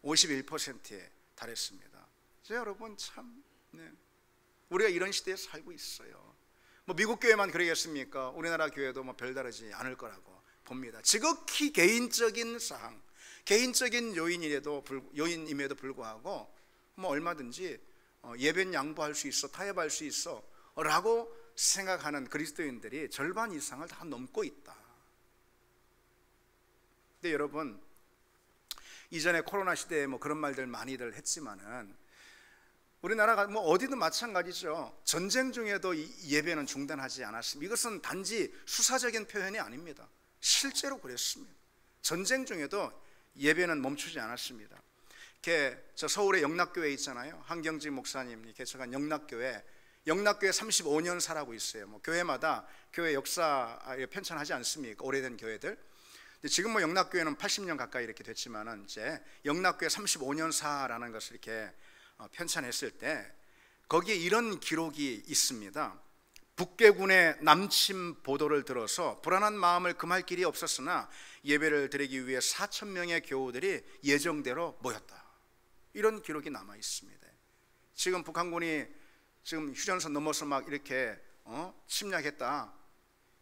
51%에 달했습니다. 여러분 참 우리가 이런 시대에 살고 있어요. 뭐 미국 교회만 그러겠습니까? 우리나라 교회도 뭐 별다르지 않을 거라고 봅니다. 지극히 개인적인 사항, 개인적인 요인임에도 불구하고 뭐 얼마든지 예배는 양보할 수 있어, 타협할 수 있어 라고 생각하는 그리스도인들이 절반 이상을 다 넘고 있다. 근데 여러분, 이전에 코로나 시대에 뭐 그런 말들 많이들 했지만은 우리나라가 뭐 어디든 마찬가지죠. 전쟁 중에도 예배는 중단하지 않았습니다. 이것은 단지 수사적인 표현이 아닙니다. 실제로 그랬습니다. 전쟁 중에도 예배는 멈추지 않았습니다. 저 서울에 영락교회 있잖아요. 한경직 목사님이 개척한 영락교회 35년 살아고 있어요. 뭐 교회마다 교회 역사에 편찬하지 않습니까? 오래된 교회들. 근데 지금 뭐 영락교회는 80년 가까이 이렇게 됐지만은 이제 영락교회 35년사라는 것을 이렇게 편찬했을 때 거기에 이런 기록이 있습니다. 북괴군의 남침 보도를 들어서 불안한 마음을 금할 길이 없었으나 예배를 드리기 위해 4,000명의 교우들이 예정대로 모였다. 이런 기록이 남아 있습니다. 지금 북한군이 지금 휴전선 넘어서 막 이렇게 침략했다.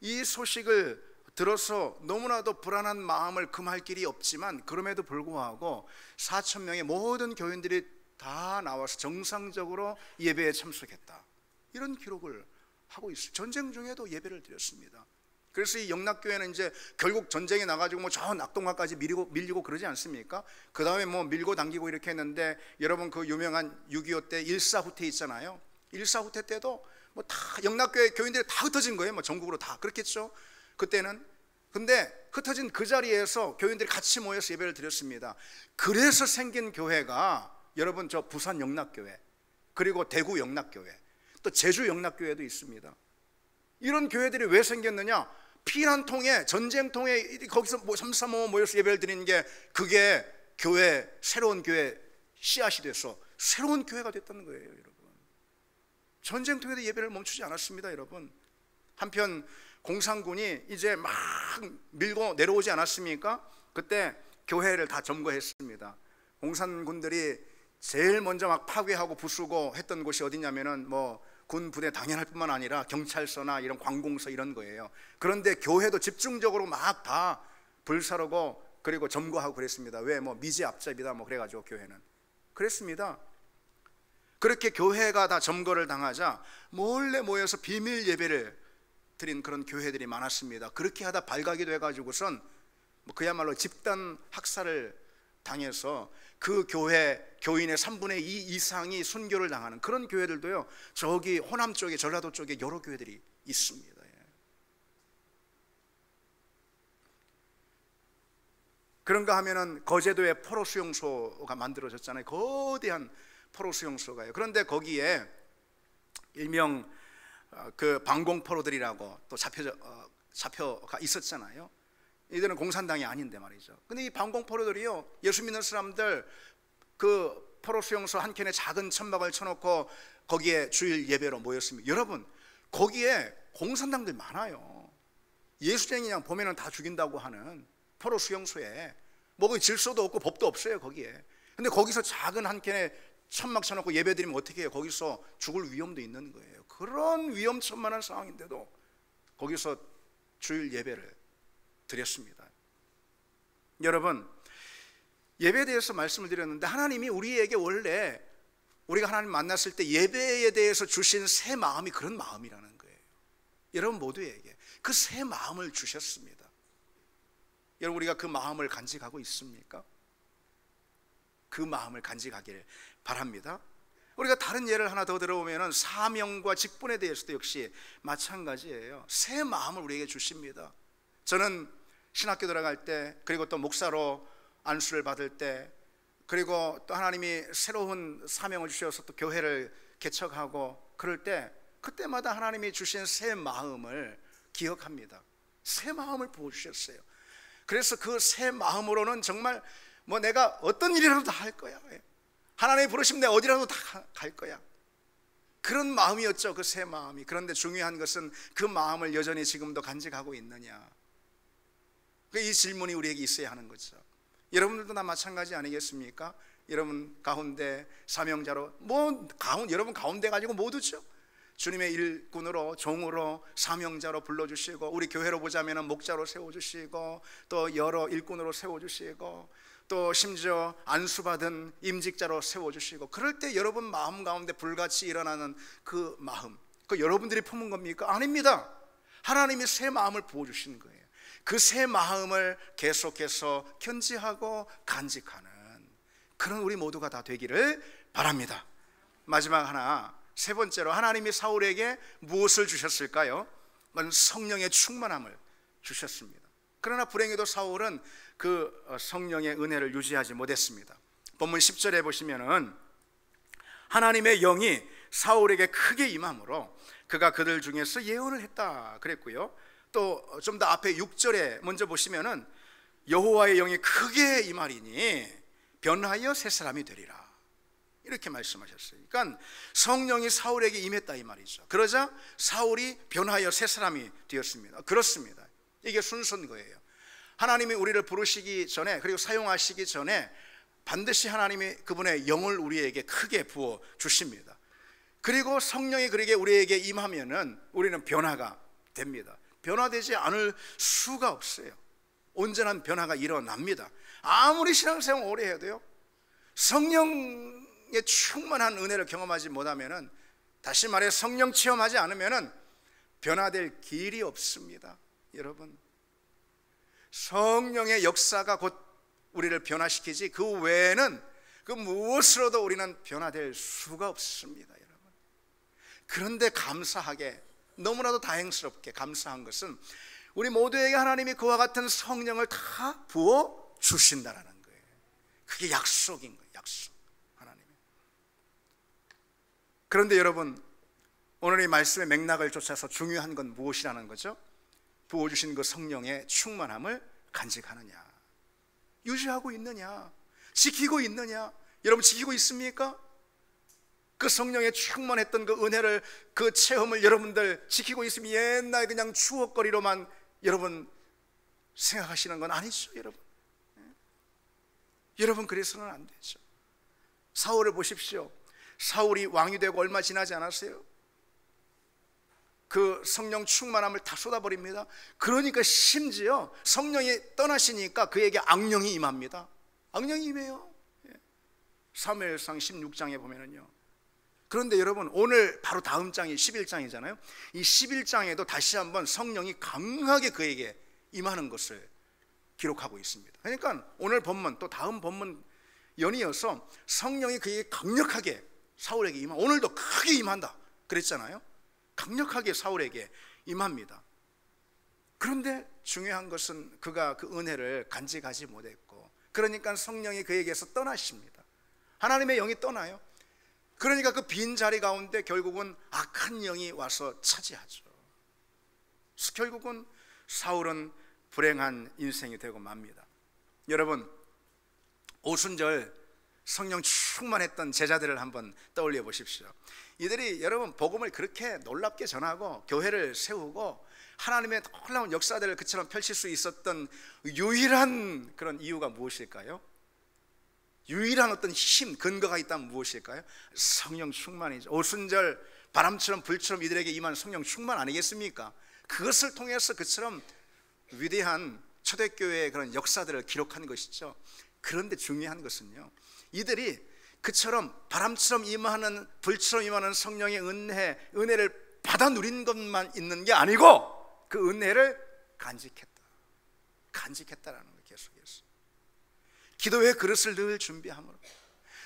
이 소식을 들어서 너무나도 불안한 마음을 금할 길이 없지만 그럼에도 불구하고 4,000명의 모든 교인들이 다 나와서 정상적으로 예배에 참석했다. 이런 기록을 하고 있어요. 전쟁 중에도 예배를 드렸습니다. 그래서 이 영락교회는 이제 결국 전쟁에 나가지고 뭐 저 낙동강까지 밀리고 그러지 않습니까? 그 다음에 뭐 밀고 당기고 이렇게 했는데 여러분 그 유명한 6.25 때 일사후퇴 있잖아요. 일사후퇴 때도 뭐 다 영락교회 교인들이 다 흩어진 거예요. 뭐 전국으로 다 그렇겠죠. 그때는. 근데 흩어진 그 자리에서 교인들이 같이 모여서 예배를 드렸습니다. 그래서 생긴 교회가 여러분 저 부산 영락교회, 그리고 대구 영락교회, 또 제주 영락교회도 있습니다. 이런 교회들이 왜 생겼느냐? 피난통에, 전쟁통에 거기서 뭐 335 모여서 예배를 드리는 게 그게 교회, 새로운 교회 씨앗이 돼서 새로운 교회가 됐다는 거예요. 여러분, 전쟁통에도 예배를 멈추지 않았습니다. 여러분, 한편 공산군이 이제 막 밀고 내려오지 않았습니까? 그때 교회를 다 점거했습니다. 공산군들이 제일 먼저 막 파괴하고 부수고 했던 곳이 어디냐면은 뭐 군 부대 당연할 뿐만 아니라 경찰서나 이런 관공서 이런 거예요. 그런데 교회도 집중적으로 막 다 불사르고 그리고 점거하고 그랬습니다. 왜? 뭐 미제 앞잡이다 뭐 그래가지고 교회는 그랬습니다. 그렇게 교회가 다 점거를 당하자 몰래 모여서 비밀 예배를 드린 그런 교회들이 많았습니다. 그렇게 하다 발각이 돼가지고선 뭐 그야말로 집단 학살을 당해서 그 교회 교인의 3분의 2 이상이 순교를 당하는 그런 교회들도요, 저기 호남 쪽에, 전라도 쪽에 여러 교회들이 있습니다. 그런가 하면은 거제도에 포로 수용소가 만들어졌잖아요. 거대한 포로 수용소가요. 그런데 거기에 일명 그 방공포로들이라고 또 잡혀가 있었잖아요. 이들은 공산당이 아닌데 말이죠. 근데 이 방공포로들이요, 예수 믿는 사람들 그 포로 수용소 한켠에 작은 천막을 쳐놓고 거기에 주일 예배로 모였습니다. 여러분, 거기에 공산당들 많아요. 예수쟁이 그냥 보면은 다 죽인다고 하는 포로 수용소에 뭐 질서도 없고 법도 없어요 거기에. 근데 거기서 작은 한 켠에 천막 쳐놓고 예배드리면 어떻게 해요? 거기서 죽을 위험도 있는 거예요. 그런 위험천만한 상황인데도 거기서 주일 예배를 드렸습니다. 여러분, 예배에 대해서 말씀을 드렸는데 하나님이 우리에게 원래 우리가 하나님 만났을 때 예배에 대해서 주신 새 마음이 그런 마음이라는 거예요. 여러분 모두에게 그 새 마음을 주셨습니다. 여러분, 우리가 그 마음을 간직하고 있습니까? 그 마음을 간직하기를 바랍니다. 우리가 다른 예를 하나 더 들어보면 사명과 직분에 대해서도 역시 마찬가지예요. 새 마음을 우리에게 주십니다. 저는 신학교 들어갈 때, 그리고 또 목사로 안수를 받을 때, 그리고 또 하나님이 새로운 사명을 주셔서 또 교회를 개척하고 그럴 때, 그때마다 하나님이 주신 새 마음을 기억합니다. 새 마음을 부어주셨어요. 그래서 그 새 마음으로는 정말 뭐 내가 어떤 일이라도 다 할 거야. 하나님이 부르시면 내가 어디라도 다 갈 거야. 그런 마음이었죠, 그 새 마음이. 그런데 중요한 것은 그 마음을 여전히 지금도 간직하고 있느냐, 이 질문이 우리에게 있어야 하는 거죠. 여러분들도 다 마찬가지 아니겠습니까? 여러분 가운데 사명자로, 여러분 가운데 가지고 모두죠. 주님의 일꾼으로, 종으로, 사명자로 불러주시고, 우리 교회로 보자면 목자로 세워주시고, 또 여러 일꾼으로 세워주시고, 또 심지어 안수받은 임직자로 세워주시고, 그럴 때 여러분 마음 가운데 불같이 일어나는 그 마음, 그 여러분들이 품은 겁니까? 아닙니다. 하나님이 새 마음을 부어주시는 거예요. 그 새 마음을 계속해서 견지하고 간직하는 그런 우리 모두가 다 되기를 바랍니다. 마지막 하나, 세 번째로 하나님이 사울에게 무엇을 주셨을까요? 그건 성령의 충만함을 주셨습니다. 그러나 불행히도 사울은 그 성령의 은혜를 유지하지 못했습니다. 본문 10절에 보시면은 하나님의 영이 사울에게 크게 임함으로 그가 그들 중에서 예언을 했다 그랬고요. 또 좀 더 앞에 6절에 먼저 보시면은 여호와의 영이 크게 임하리니 변하여 새 사람이 되리라, 이렇게 말씀하셨어요. 그러니까 성령이 사울에게 임했다 이 말이죠. 그러자 사울이 변하여 새 사람이 되었습니다. 그렇습니다. 이게 순서인 거예요. 하나님이 우리를 부르시기 전에, 그리고 사용하시기 전에 반드시 하나님이 그분의 영을 우리에게 크게 부어 주십니다. 그리고 성령이 그에게 우리에게 임하면은 우리는 변화가 됩니다. 변화되지 않을 수가 없어요. 온전한 변화가 일어납니다. 아무리 신앙생활 오래 해도요, 성령의 충만한 은혜를 경험하지 못하면은, 다시 말해 성령 체험하지 않으면은 변화될 길이 없습니다. 여러분, 성령의 역사가 곧 우리를 변화시키지 그 외에는 그 무엇으로도 우리는 변화될 수가 없습니다. 여러분, 그런데 감사하게, 너무나도 다행스럽게 감사한 것은 우리 모두에게 하나님이 그와 같은 성령을 다 부어 주신다라는 거예요. 그게 약속인 거예요. 약속, 하나님이. 그런데 여러분, 오늘 이 말씀의 맥락을 쫓아서 중요한 건 무엇이라는 거죠? 부어주신 그 성령의 충만함을 간직하느냐, 유지하고 있느냐, 지키고 있느냐. 여러분 지키고 있습니까? 그 성령의 충만했던 그 은혜를, 그 체험을 여러분들 지키고 있으면 옛날 그냥 추억거리로만 여러분 생각하시는 건 아니죠. 여러분, 여러분 그래서는 안 되죠. 사울을 보십시오. 사울이 왕이 되고 얼마 지나지 않았어요. 그 성령 충만함을 다 쏟아버립니다. 그러니까 심지어 성령이 떠나시니까 그에게 악령이 임합니다. 악령이 임해요. 사무엘상 16장에 보면은요. 그런데 여러분, 오늘 바로 다음 장이 11장이잖아요. 이 11장에도 다시 한번 성령이 강하게 그에게 임하는 것을 기록하고 있습니다. 그러니까 오늘 본문 또 다음 본문 연이어서 성령이 그에게 강력하게 사울에게 임하, 오늘도 크게 임한다 그랬잖아요. 강력하게 사울에게 임합니다. 그런데 중요한 것은 그가 그 은혜를 간직하지 못했고, 그러니까 성령이 그에게서 떠나십니다. 하나님의 영이 떠나요. 그러니까 그 빈 자리 가운데 결국은 악한 영이 와서 차지하죠. 결국은 사울은 불행한 인생이 되고 맙니다. 여러분, 오순절 성령 충만했던 제자들을 한번 떠올려 보십시오. 이들이 여러분 복음을 그렇게 놀랍게 전하고 교회를 세우고 하나님의 놀라운 역사들을 그처럼 펼칠 수 있었던 유일한 그런 이유가 무엇일까요? 유일한 어떤 힘, 근거가 있다면 무엇일까요? 성령 충만이죠. 오순절 바람처럼 불처럼 이들에게 임한 성령 충만 아니겠습니까? 그것을 통해서 그처럼 위대한 초대교회의 그런 역사들을 기록한 것이죠. 그런데 중요한 것은요, 이들이 그처럼 바람처럼 임하는 불처럼 임하는 성령의 은혜를 받아 누린 것만 있는 게 아니고 그 은혜를 간직했다라는 걸 계속해서 기도의 그릇을 늘 준비함으로,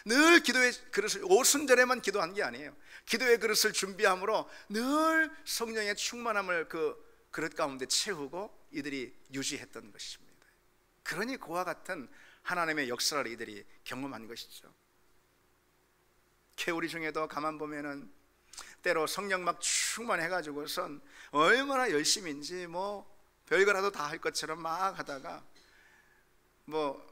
늘 기도의 그릇을 오순절에만 기도한 게 아니에요. 기도의 그릇을 준비함으로 늘 성령의 충만함을 그 그릇 가운데 채우고 이들이 유지했던 것입니다. 그러니 그와 같은 하나님의 역사를 이들이 경험한 것이죠. 개우리 중에도 가만 보면은 때로 성령 막 충만해가지고선 얼마나 열심인지 뭐 별거라도 다 할 것처럼 막 하다가 뭐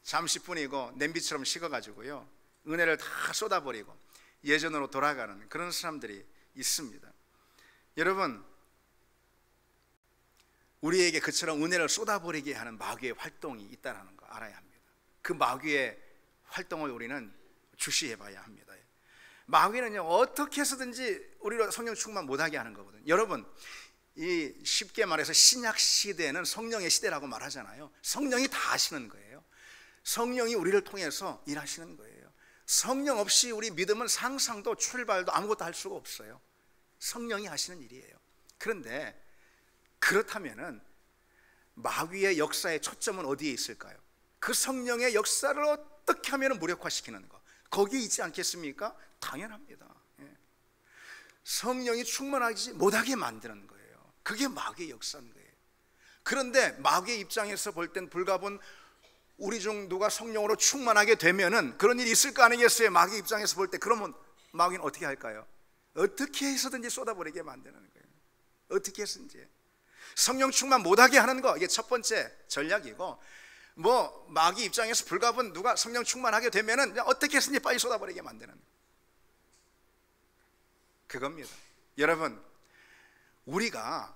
잠시뿐이고 냄비처럼 식어가지고요 은혜를 다 쏟아버리고 예전으로 돌아가는 그런 사람들이 있습니다. 여러분, 우리에게 그처럼 은혜를 쏟아버리게 하는 마귀의 활동이 있다는 거 알아야 합니다. 그 마귀의 활동을 우리는 주시해 봐야 합니다. 마귀는요 어떻게 해서든지 우리로 성령 충만 못하게 하는 거거든요. 여러분, 이 쉽게 말해서 신약 시대는 성령의 시대라고 말하잖아요. 성령이 다 하시는 거예요. 성령이 우리를 통해서 일하시는 거예요. 성령 없이 우리 믿음은 상상도 출발도 아무것도 할 수가 없어요. 성령이 하시는 일이에요. 그런데 그렇다면은 마귀의 역사의 초점은 어디에 있을까요? 그 성령의 역사를 어떻게 하면 무력화시키는 거, 거기에 있지 않겠습니까? 당연합니다. 성령이 충만하지 못하게 만드는 거예요. 그게 마귀의 역사인 거예요. 그런데 마귀의 입장에서 볼 땐 불가분 우리 중 누가 성령으로 충만하게 되면은 그런 일이 있을 거 아니겠어요? 마귀 입장에서 볼 때. 그러면 마귀는 어떻게 할까요? 어떻게 해서든지 쏟아버리게 만드는 거예요. 어떻게 해서든지 성령 충만 못하게 하는 거, 이게 첫 번째 전략이고, 뭐 마귀 입장에서 불가분 누가 성령 충만하게 되면은 어떻게 해서든지 빨리 쏟아버리게 만드는 그겁니다. 여러분, 우리가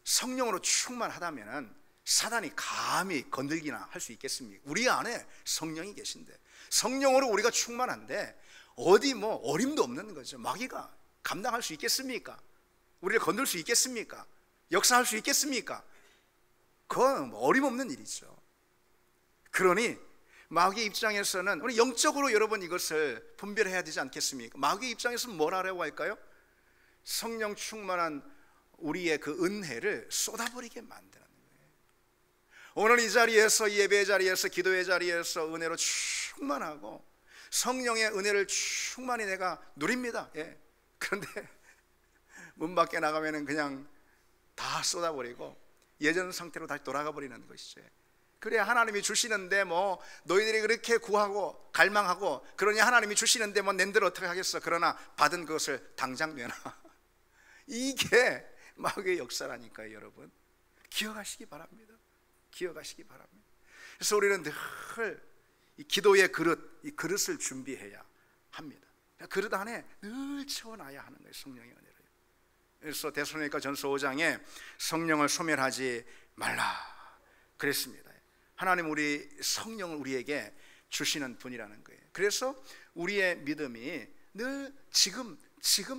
성령으로 충만하다면은 사단이 감히 건들기나 할 수 있겠습니까? 우리 안에 성령이 계신데, 성령으로 우리가 충만한데 어디 뭐 어림도 없는 거죠. 마귀가 감당할 수 있겠습니까? 우리를 건들 수 있겠습니까? 역사할 수 있겠습니까? 그건 어림없는 일이죠. 그러니 마귀 입장에서는 우리 영적으로 여러분 이것을 분별해야 되지 않겠습니까? 마귀 입장에서는 뭘 하려고 할까요? 성령 충만한 우리의 그 은혜를 쏟아버리게 만드는 거예요. 오늘 이 자리에서, 예배의 자리에서, 기도의 자리에서 은혜로 충만하고 성령의 은혜를 충만히 내가 누립니다. 그런데 문 밖에 나가면은 그냥 다 쏟아버리고 예전 상태로 다시 돌아가 버리는 것이죠. 그래, 하나님이 주시는데 뭐 너희들이 그렇게 구하고 갈망하고 그러니 하나님이 주시는데 뭐 낸들 어떻게 하겠어. 그러나 받은 것을 당장 내놔. 이게 마귀의 역사라니까요. 여러분, 기억하시기 바랍니다. 기억하시기 바랍니다. 그래서 우리는 늘 이 기도의 그릇, 이 그릇을 준비해야 합니다. 그릇 안에 늘 채워놔야 하는 거예요, 성령의 은혜를. 그래서 데살로니가 전서 5장에 성령을 소멸하지 말라 그랬습니다. 하나님 우리 성령을 우리에게 주시는 분이라는 거예요. 그래서 우리의 믿음이 늘 지금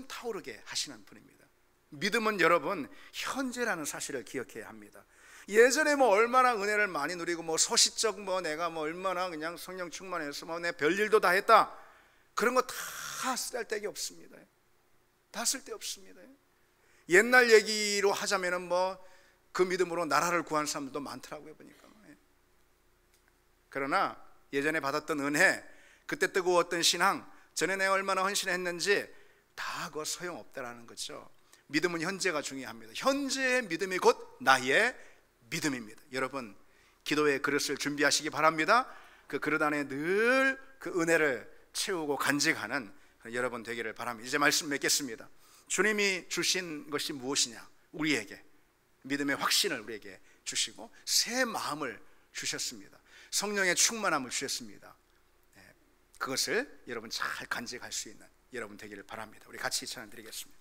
타오르게 하시는 분입니다. 믿음은 여러분 현재라는 사실을 기억해야 합니다. 예전에 뭐 얼마나 은혜를 많이 누리고 뭐 소시적 뭐 내가 뭐 얼마나 그냥 성령 충만해서 뭐 내 별일도 다 했다, 그런 거 다 쓸데기 없습니다. 다 쓸데없습니다. 옛날 얘기로 하자면은 뭐 그 믿음으로 나라를 구한 사람들도 많더라고요, 보니까. 그러나 예전에 받았던 은혜, 그때 뜨거웠던 신앙, 전에 내가 얼마나 헌신했는지 다 그거 소용없다라는 거죠. 믿음은 현재가 중요합니다. 현재의 믿음이 곧 나의 믿음입니다. 여러분, 기도의 그릇을 준비하시기 바랍니다. 그 그릇 안에 늘 그 은혜를 채우고 간직하는 여러분 되기를 바랍니다. 이제 말씀 맺겠습니다. 주님이 주신 것이 무엇이냐? 우리에게 믿음의 확신을 우리에게 주시고 새 마음을 주셨습니다. 성령의 충만함을 주셨습니다. 그것을 여러분 잘 간직할 수 있는 여러분 되기를 바랍니다. 우리 같이 찬양 드리겠습니다.